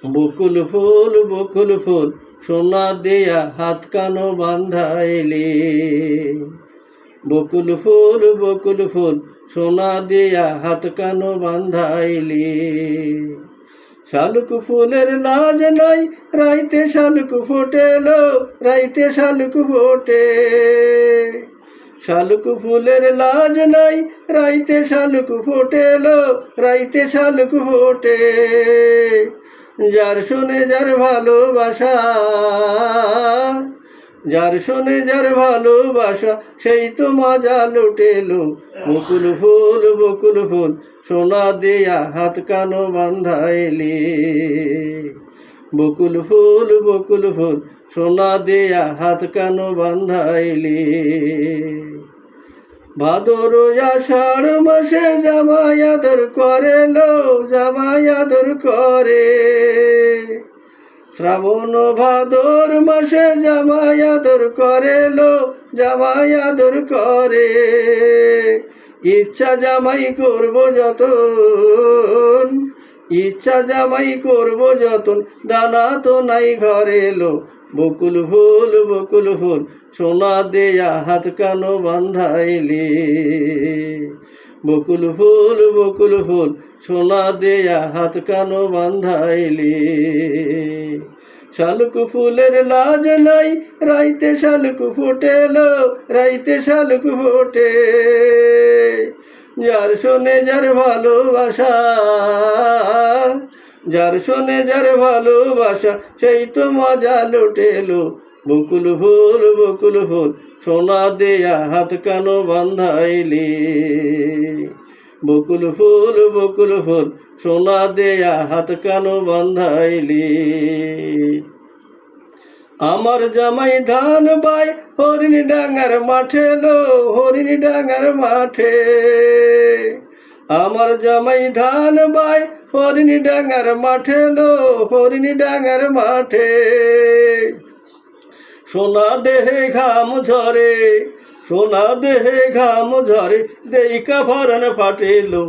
বকুল ফুল সোনা দেয়া হাত কানো বান্ধাইলে। বকুল ফুল সোনা দেয়া হাত কানো বান্ধাইলে। শালুক ফুলের লাজ নাই রাইতে শালুক ফোটেলো, রাইতে শালুক ফোটে। শালুক ফুলের লাজ নাই রাইতে শালুক ফোটেলো, রাইতে শালুক ফোটে। যার শোনে যার ভালোবাসা, যার শোনে যার ভালোবাসা সেই তো মজা লুটেলো। বকুল ফুল সোনা দেয়া হাত কানো বান্ধাইলে। বকুল ফুল সোনা দেয়া হাত কানো বান্ধাইলে। ভাদর আষাঢ় মাসে জামাই আদর করেলো, জামাই আদর করে। শ্রাবণ ভাদর মাসে জামাই আদর করেলো, জামাই আদর করে। ইচ্ছা জামাই করব যতন, ইচ্ছা জামাই করব যতন, দানা তো নাই ঘরে এলো। বকুল ফুল সোনা দেয়া হাত কানো বান্ধাইলে। বকুল ফুল সোনা দেয়া হাত কানো বান্ধাইলে। শালুক ফুলের লাজ নাই রাইতে শালুক ফোটেলো, রাইতে শালুক ফোটে। যার শোনে যার ভালোবাসা, যার শোনে যার ভালোবাসা সেই তো মজা লুটেলো। বকুল ফুল সোনা দেয়া হাত কানো বান্ধাইলে। বকুল ফুল সোনা দেয়া হাত কানো বান্ধাইলে। আমার জামাই ধান বাই হরিণ ডাঙ্গার মাঠে লো, হরিণ ডাঙ্গার মাঠে। আমার জামাই ধান বাই হরিণ ডাঙ্গার মাঠে লো, হরিণ ডাঙ্গার মাঠে। সোনা দেহে ঘাম ঝরে, সোনা দেহে ঘাম ঝরে, দেইকা ভরণ ফাটেলো।